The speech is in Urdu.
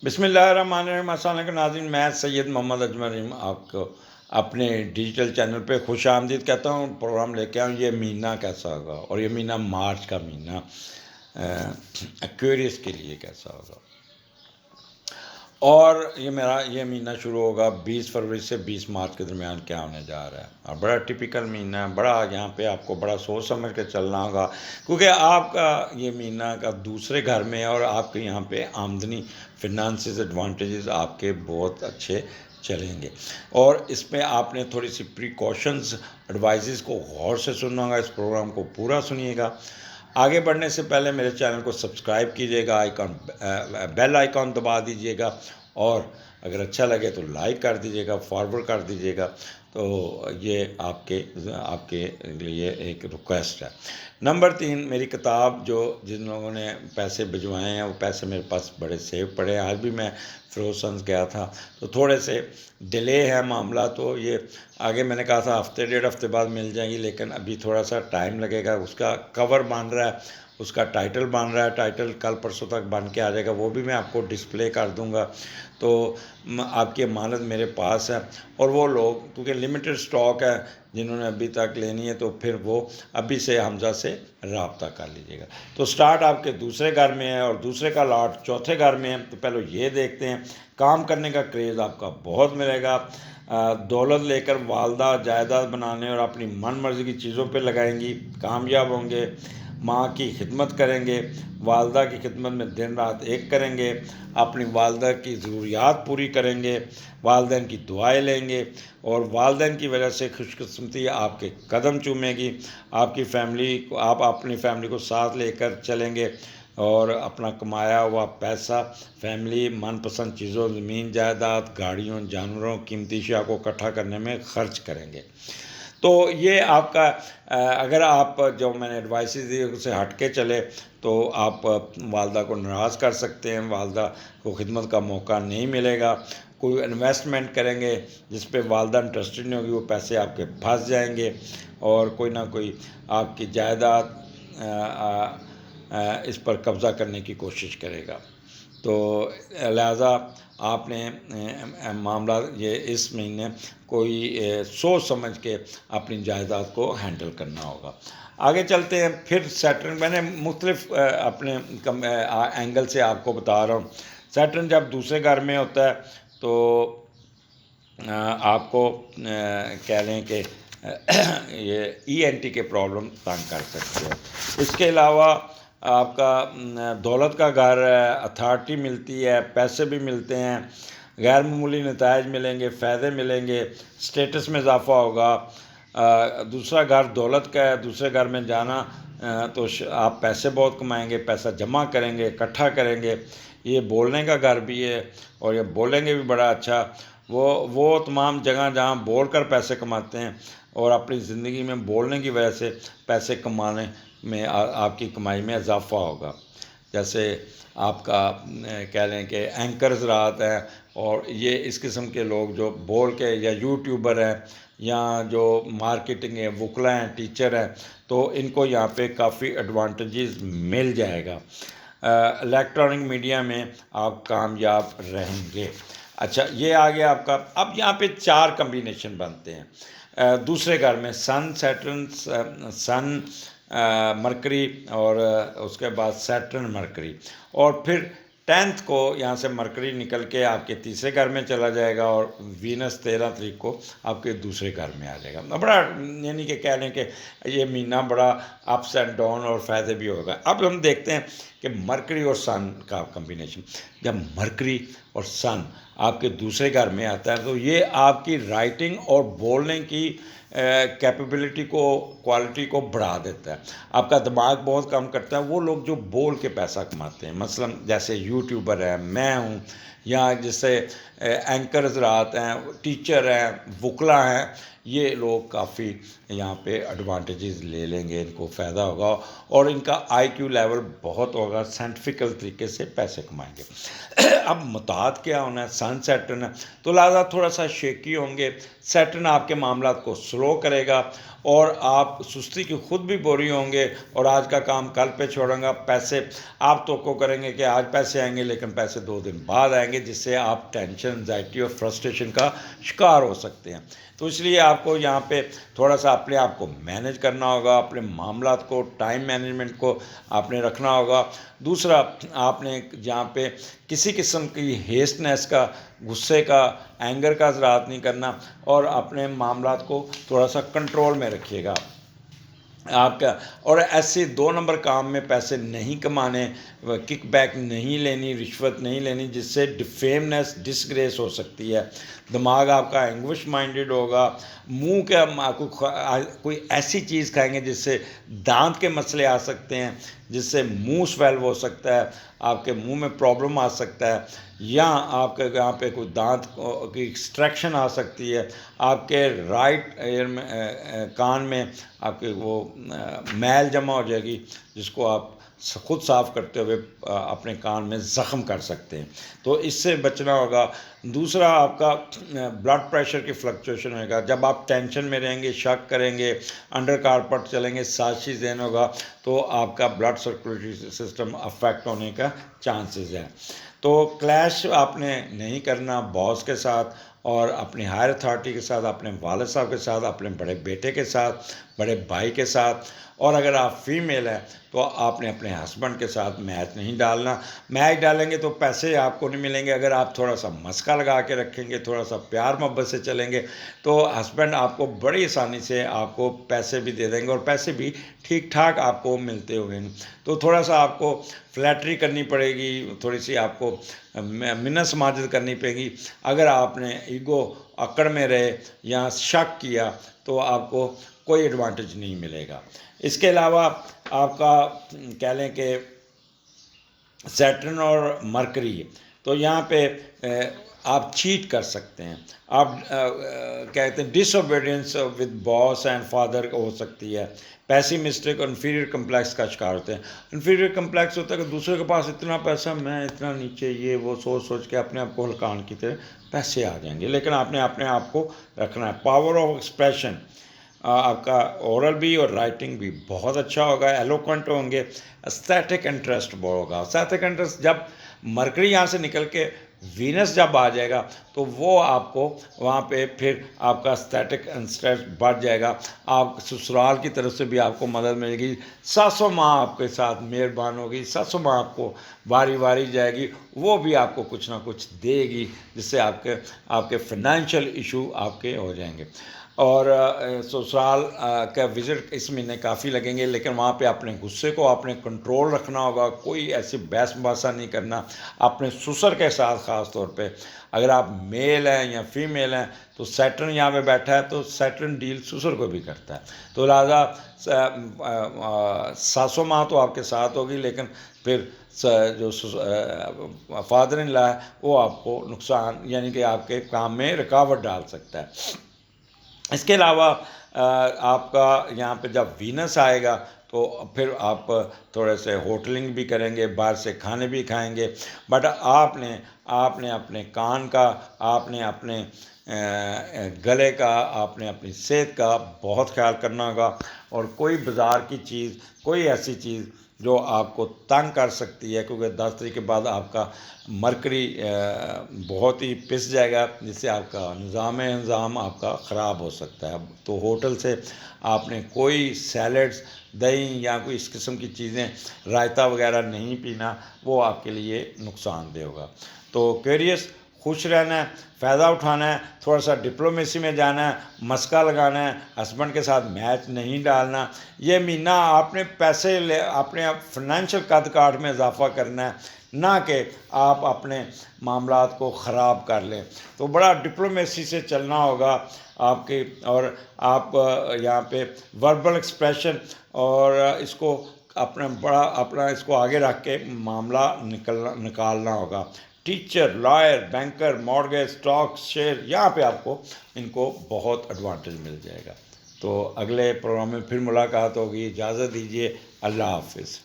بسم اللہ الرحمن الرحیم۔ السلام علیکم ناظرین، میں سید محمد اجمل رحیم آپ کو اپنے ڈیجیٹل چینل پہ خوش آمدید کہتا ہوں۔ پروگرام لے کے آؤں یہ مہینہ کیسا ہوگا، اور یہ مہینہ مارچ کا مہینہ ایکویریس کے لیے کیسا ہوگا۔ اور یہ مہینہ شروع ہوگا 20 فروری سے 20 مارچ کے درمیان کیا ہونے جا رہا ہے، اور بڑا ٹپیکل مہینہ ہے۔ بڑا یہاں پہ آپ کو بڑا سوچ سمجھ کے چلنا ہوگا، کیونکہ آپ کا یہ مہینہ کا دوسرے گھر میں ہے، اور آپ کے یہاں پہ آمدنی فنانسز ایڈوانٹیجز آپ کے بہت اچھے چلیں گے، اور اس میں آپ نے تھوڑی سی پریکاشنز ایڈوائزز کو غور سے سننا ہوگا۔ اس پروگرام کو پورا سنیے گا۔ آگے بڑھنے سے پہلے میرے چینل کو سبسکرائب کیجیے گا، بیل آئیکن دبا دیجیے گا، اور اگر اچھا لگے تو لائک کر دیجیے گا، فارورڈ کر دیجیے گا۔ تو یہ آپ کے لیے ایک ریکویسٹ ہے۔ نمبر 3، میری کتاب جن لوگوں نے پیسے بھجوائے ہیں وہ پیسے میرے پاس بڑے سیو پڑے ہیں۔ آج بھی میں فیروز سنز گیا تھا تو تھوڑے سے ڈیلے ہے معاملہ، تو یہ آگے میں نے کہا تھا ہفتے ڈیڑھ ہفتے بعد مل جائیں گی، لیکن ابھی تھوڑا سا ٹائم لگے گا۔ اس کا کور بن رہا ہے، اس کا ٹائٹل بن رہا ہے، ٹائٹل کل پرسوں تک بن کے آ جائے گا، وہ بھی میں آپ کو ڈسپلے کر دوں گا۔ تو آپ کی امانت میرے پاس ہے، اور وہ لوگ کیونکہ لمیٹڈ سٹاک ہے جنہوں نے ابھی تک لینی ہے، تو پھر وہ ابھی سے حمزہ سے رابطہ کر لیجیے گا۔ تو سٹارٹ آپ کے دوسرے گھر میں ہے، اور دوسرے کا لاٹ چوتھے گھر میں ہے۔ تو پہلے یہ دیکھتے ہیں، کام کرنے کا کریز آپ کا بہت ملے گا۔ دولت لے کر والدہ جائیداد بنانے اور اپنی من مرضی کی چیزوں پہ لگائیں گی، کامیاب ہوں گے۔ ماں کی خدمت کریں گے، والدہ کی خدمت میں دن رات ایک کریں گے، اپنی والدہ کی ضروریات پوری کریں گے، والدین کی دعائیں لیں گے، اور والدین کی وجہ سے خوش قسمتی آپ کے قدم چومے گی۔ آپ اپنی فیملی کو ساتھ لے کر چلیں گے، اور اپنا کمایا ہوا پیسہ فیملی من پسند چیزوں، زمین جائیداد، گاڑیوں، جانوروں، قیمتی اشیاء کو اکٹھا کرنے میں خرچ کریں گے۔ تو یہ آپ کا اگر آپ جو میں نے ایڈوائسز دی اسے ہٹ کے چلے تو آپ والدہ کو ناراض کر سکتے ہیں، والدہ کو خدمت کا موقع نہیں ملے گا۔ کوئی انویسٹمنٹ کریں گے جس پہ والدہ انٹرسٹڈ نہیں ہوگی، وہ پیسے آپ کے پھنس جائیں گے، اور کوئی نہ کوئی آپ کی جائیداد اس پر قبضہ کرنے کی کوشش کرے گا۔ تو لہٰذا آپ نے معاملہ یہ اس مہینے کوئی سوچ سمجھ کے اپنی جائیداد کو ہینڈل کرنا ہوگا۔ آگے چلتے ہیں۔ پھر سیٹرن میں نے مختلف اپنے اینگل سے آپ کو بتا رہا ہوں۔ سیٹرن جب دوسرے گھر میں ہوتا ہے تو آپ کو کہہ لیں کہ یہ ENT کے پرابلم تنگ کر سکتے ہیں۔ اس کے علاوہ آپ کا دولت کا گھر ہے، اتھارٹی ملتی ہے، پیسے بھی ملتے ہیں، غیر معمولی نتائج ملیں گے، فائدے ملیں گے، سٹیٹس میں اضافہ ہوگا۔ دوسرا گھر دولت کا ہے، دوسرے گھر میں جانا تو آپ پیسے بہت کمائیں گے، پیسہ جمع کریں گے، اکٹھا کریں گے۔ یہ بولنے کا گھر بھی ہے، اور یہ بولیں گے بھی بڑا اچھا۔ وہ تمام جگہ جہاں بول کر پیسے کماتے ہیں، اور اپنی زندگی میں بولنے کی وجہ سے پیسے کمانے میں آپ کی کمائی میں اضافہ ہوگا۔ جیسے آپ کا کہہ لیں کہ اینکرز رات ہیں، اور یہ اس قسم کے لوگ جو بول کے، یا یوٹیوبر ہیں، یا جو مارکیٹنگ ہے، وکلا ہیں، ٹیچر ہیں، تو ان کو یہاں پہ کافی ایڈوانٹیجز مل جائے گا۔ الیکٹرانک میڈیا میں آپ کامیاب رہیں گے۔ اچھا، یہ آگے آپ کا اب یہاں پہ 4 کمبینیشن بنتے ہیں دوسرے گھر میں: سن سیٹرن، سن مرکری، اور اس کے بعد سیٹرن مرکری، اور پھر 10 کو یہاں سے مرکری نکل کے آپ کے تیسرے گھر میں چلا جائے گا، اور وینس 13 تاریخ کو آپ کے دوسرے گھر میں آ جائے گا۔ بڑا یعنی کہ کہہ لیں کہ یہ مہینہ بڑا اپس اینڈ ڈاؤن اور فائدے بھی ہوگا۔ اب ہم دیکھتے ہیں کہ مرکری اور سن کا کمبینیشن۔ جب مرکری اور سن آپ کے دوسرے گھر میں آتا ہے تو یہ آپ کی رائٹنگ اور بولنے کی کیپیبلٹی کو، کوالٹی کو بڑھا دیتا ہے۔ آپ کا دماغ بہت کام کرتا ہے۔ وہ لوگ جو بول کے پیسہ کماتے ہیں، مثلا جیسے یوٹیوبر ہے، میں ہوں، یا جیسے اینکرز رات ہیں، ٹیچر ہیں، وکلا ہیں، یہ لوگ کافی یہاں پہ ایڈوانٹیجز لے لیں گے، ان کو فائدہ ہوگا، اور ان کا IQ لیول بہت ہوگا، سائنٹیفکل طریقے سے پیسے کمائیں گے۔ اب متعاد کیا ہونا ہے؟ سن سیٹرن ہے، تو لہٰذا تھوڑا سا شیکی ہوں گے۔ سیٹرن آپ کے معاملات کو سلو کرے گا، اور آپ سستی کی خود بھی بوری ہوں گے اور آج کا کام کل پہ چھوڑیں گا. پیسے آپ توقع کریں گے کہ آج پیسے آئیں گے لیکن پیسے 2 دن بعد آئیں گے، جس سے آپ ٹینشن، انزائٹی اور فرسٹریشن کا شکار ہو سکتے ہیں. تو اس لیے آپ کو یہاں پہ تھوڑا سا اپنے آپ کو مینیج کرنا ہوگا، اپنے معاملات کو، ٹائم مینجمنٹ کو آپ نے رکھنا ہوگا. دوسرا، آپ نے جہاں پہ کسی قسم کی ہیسٹنیس کا، غصے کا، اینگر کا اظہار نہیں کرنا اور اپنے معاملات کو تھوڑا سا کنٹرول میں رکھیے گا آپ کا. اور ایسے 2 نمبر کام میں پیسے نہیں کمانے، کک بیک نہیں لینی، رشوت نہیں لینی، جس سے ڈیفیمنس، ڈسگریس ہو سکتی ہے. دماغ آپ کا اینگوش مائنڈڈ ہوگا. منہ کے کوئی ایسی چیز کھائیں گے جس سے دانت کے مسئلے آ سکتے ہیں، جس سے منہ سویلو ہو سکتا ہے، آپ کے منہ میں پرابلم آ سکتا ہے، یا آپ کے یہاں پہ کوئی دانت کی ایکسٹریکشن آ سکتی ہے. آپ کے رائٹ ایئر میں، کان میں آپ کے وہ میل جمع ہو جائے گی، جس کو آپ خود صاف کرتے ہوئے اپنے کان میں زخم کر سکتے ہیں. تو اس سے بچنا ہوگا. دوسرا، آپ کا بلڈ پریشر کی فلکچویشن ہوئے گا. جب آپ ٹینشن میں رہیں گے، شک کریں گے، انڈر کارپٹ چلیں گے، سازشی ذہن ہوگا، تو آپ کا بلڈ سرکولیٹری سسٹم افیکٹ ہونے کا چانسز ہے. تو کلیش آپ نے نہیں کرنا باس کے ساتھ اور اپنی ہائر اتھارٹی کے ساتھ، اپنے والد صاحب کے ساتھ، اپنے بڑے بیٹے کے ساتھ، بڑے بھائی کے ساتھ. اور اگر آپ فیمیل ہیں تو آپ نے اپنے ہسبینڈ کے ساتھ میچ نہیں ڈالنا. میچ ڈالیں گے تو پیسے آپ کو نہیں ملیں گے. اگر آپ تھوڑا سا مسکا لگا کے رکھیں گے، تھوڑا سا پیار محبت سے چلیں گے، تو ہسبینڈ آپ کو بڑی آسانی سے آپ کو پیسے بھی دے دیں گے اور پیسے بھی ٹھیک ٹھاک آپ کو ملتے ہوئے. تو تھوڑا سا آپ کو فلیٹری کرنی پڑے گی، تھوڑی سی آپ کو منت سماجت کرنی پڑے گی. اگر آپ نے ایگو اکڑ میں رہے یا شک کیا تو آپ کو کوئی ایڈوانٹیج نہیں ملے گا. اس کے علاوہ آپ کا کہہ لیں کہ سیٹرن اور مرکری، تو یہاں پہ آپ چیٹ کر سکتے ہیں. آپ کہتے ہیں disobedience with boss and father ہو سکتی ہے. پیسی مسٹیک اور انفیریئر کمپلیکس کا شکار ہوتے ہیں. انفیریئر کمپلیکس ہوتا ہے کہ دوسرے کے پاس اتنا پیسہ، میں اتنا نیچے، یہ وہ سوچ کے اپنے آپ کو ہلکان کی طرح پیسے آ جائیں گے. لیکن آپ نے اپنے آپ کو رکھنا ہے. پاور آف ایکسپریشن، آپ کا اورل بھی اور رائٹنگ بھی بہت اچھا ہوگا. ایلوکوینٹ ہوں گے. استھیٹک انٹرسٹ بہت ہوگا. استھیٹک انٹرسٹ، جب مرکری یہاں سے نکل کے وینس جب آ جائے گا تو وہ آپ کو وہاں پہ پھر آپ کا استھیٹک انٹرسٹ بڑھ جائے گا. آپ سسرال کی طرف سے بھی آپ کو مدد ملے گی. ساسو ماں آپ کے ساتھ مہربان ہوگی. ساسو ماں آپ کو باری باری جائے گی، وہ بھی آپ کو کچھ نہ کچھ دے گی، جس سے آپ کے فائنینشیل ایشو آپ کے ہو جائیں گے. اور سسرال کا وزٹ اس مہینے کافی لگیں گے، لیکن وہاں پہ اپنے غصے کو آپ نے کنٹرول رکھنا ہوگا. کوئی ایسی بحث مباحثہ نہیں کرنا اپنے سسر کے ساتھ. خاص طور پہ اگر آپ میل ہیں یا فیمیل ہیں تو سیٹرن یہاں پہ بیٹھا ہے تو سیٹرن ڈیل سسر کو بھی کرتا ہے. تو لہٰذا ساسو ماں تو آپ کے ساتھ ہوگی، لیکن پھر جو فادر ان لا ہے وہ آپ کو نقصان، یعنی کہ آپ کے کام میں رکاوٹ ڈال سکتا ہے. اس کے علاوہ آپ کا یہاں پہ جب وینس آئے گا تو پھر آپ تھوڑے سے ہوٹلنگ بھی کریں گے، باہر سے کھانے بھی کھائیں گے. بٹ آپ نے اپنے کان کا، آپ نے اپنے گلے کا، آپ نے اپنی صحت کا بہت خیال کرنا ہوگا. اور کوئی بازار کی چیز، کوئی ایسی چیز جو آپ کو تنگ کر سکتی ہے، کیونکہ 10 تاریخ کے بعد آپ کا مرکری بہت ہی پس جائے گا، جس سے آپ کا نظام آپ کا خراب ہو سکتا ہے. تو ہوٹل سے آپ نے کوئی سیلڈز، دہی یا کوئی اس قسم کی چیزیں، رائتا وغیرہ نہیں پینا، وہ آپ کے لیے نقصان دہ ہوگا. تو کیریس، خوش رہنا ہے، فائدہ اٹھانا ہے، تھوڑا سا ڈپلومیسی میں جانا ہے، مسکا لگانا ہے، ہسبینڈ کے ساتھ میچ نہیں ڈالنا. یہ مہینہ آپ نے پیسے اپنے فائنینشیل قد کاٹ میں اضافہ کرنا ہے، نہ کہ آپ اپنے معاملات کو خراب کر لیں. تو بڑا ڈپلومیسی سے چلنا ہوگا آپ کے. اور آپ یہاں پہ وربل ایکسپریشن اور اس کو اپنا اس کو آگے رکھ کے معاملہ نکالنا ہوگا. Teacher, lawyer, banker, mortgage, stock, share, یہاں پہ آپ کو ان کو بہت ایڈوانٹیج مل جائے گا. تو اگلے پروگرام میں پھر ملاقات ہوگی. اجازت دیجیے. اللہ حافظ.